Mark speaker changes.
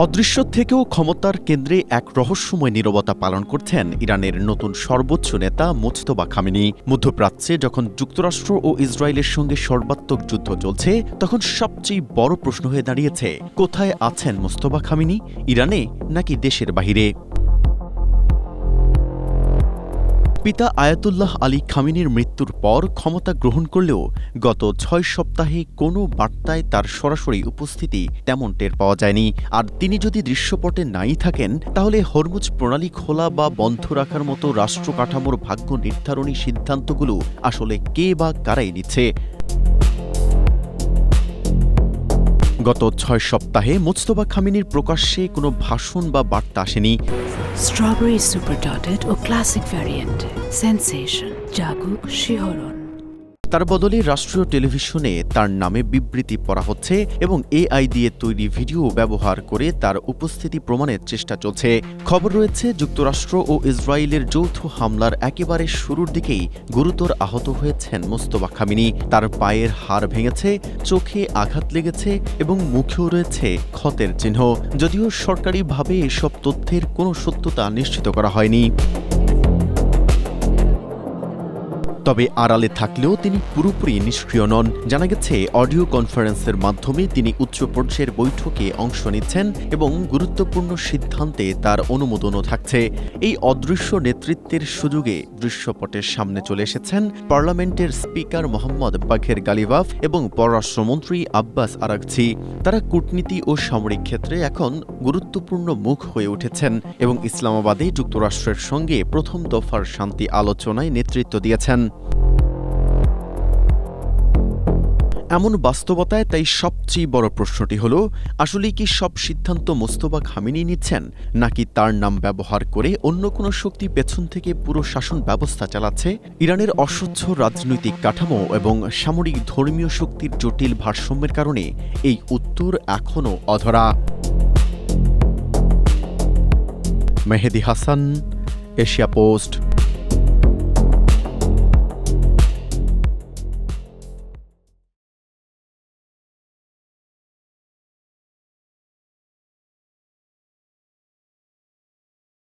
Speaker 1: অদৃশ্য থেকেও ক্ষমতার কেন্দ্রে এক রহস্যময় নীরবতা পালন করছেন ইরানের নতুন সর্বোচ্চ নেতা মুজতবা খামেনি। মধ্যপ্রাচ্যে যখন যুক্তরাষ্ট্র ও ইসরায়েলের সঙ্গে সর্বাত্মক যুদ্ধ চলছে, তখন সবচেয়ে বড় প্রশ্ন হয়ে দাঁড়িয়েছে, কোথায় আছেন মুজতবা খামেনি, ইরানে নাকি দেশের বাহিরে? পিতা আয়াতুল্লাহ আলী খামেনির মৃত্যুর পর ক্ষমতা গ্রহণ করলেও গত ৬ সপ্তাহে কোনো বার্তায় তার সরাসরি উপস্থিতি তেমন টের পাওয়া যায়নি। আর তিনি যদি দৃশ্যপটে নাই থাকেন, তাহলে হরমুজ প্রণালী খোলা বা বন্ধ রাখার মতো রাষ্ট্র কাঠামোর ভাগ্য নির্ধারণী সিদ্ধান্তগুলো আসলে কে বা কারাই নিচ্ছে? গত ৬ সপ্তাহে মুজতবা খামেনির প্রকাশ্যে কোনো ভাষণ বা বার্তা আসেনি।
Speaker 2: স্ট্রবেরি সুপার ডটেড ও ক্লাসিক ভ্যারিয়েন্টে সেন্সেশন জাগুক শিহরণ।
Speaker 1: তার বদলে রাষ্ট্রীয় টেলিভিশনে তার নামে বিবৃতি পড়া হচ্ছে এবং এআই দিয়ে তৈরি ভিডিও ব্যবহার করে তার উপস্থিতি প্রমাণের চেষ্টা চলছে। খবর রয়েছে, যুক্তরাষ্ট্র ও ইসরায়েলের যৌথ হামলার একেবারে শুরুর দিকেই গুরুতর আহত হয়েছেন মুজতবা খামেনি। তার পায়ের হাড় ভেঙেছে, চোখে আঘাত লেগেছে এবং মুখেও রয়েছে ক্ষতের চিহ্ন। যদিও সরকারিভাবে এসব তথ্যের কোনো সত্যতা নিশ্চিত করা হয়নি। তবে আড়ালে থাকলেও তিনি পুরোপুরি নিষ্ক্রিয় নন। জানা গেছে, অডিও কনফারেন্সের মাধ্যমে তিনি উচ্চ পর্যায়ের বৈঠকে অংশ নিচ্ছেন এবং গুরুত্বপূর্ণ সিদ্ধান্তে তার অনুমোদনও থাকছে। এই অদৃশ্য নেতৃত্বের সুযোগে দৃশ্যপটের সামনে চলে এসেছেন পার্লামেন্টের স্পিকার মোহাম্মদ বাঘের গালিবাফ এবং পররাষ্ট্রমন্ত্রী আব্বাস আরাগচি। তারা কূটনীতি ও সামরিক ক্ষেত্রে এখন গুরুত্বপূর্ণ মুখ হয়ে উঠেছেন এবং ইসলামাবাদে যুক্তরাষ্ট্রের সঙ্গে প্রথম দফার শান্তি আলোচনায় নেতৃত্ব দিয়েছেন। এমন বাস্তবতায় তাই সবচেয়ে বড় প্রশ্নটি হল, আসলে কি সব সিদ্ধান্ত মুজতবা খামেনি নিচ্ছেন, নাকি তার নাম ব্যবহার করে অন্য কোনো শক্তি পেছন থেকে পুরো শাসন ব্যবস্থা চালাচ্ছে? ইরানের অস্বচ্ছ রাজনৈতিক কাঠামো এবং সামরিক ধর্মীয় শক্তির জটিল ভারসাম্যের কারণে এই উত্তর এখনও অধরা। মেহেদী হাসান, এশিয়া পোস্ট।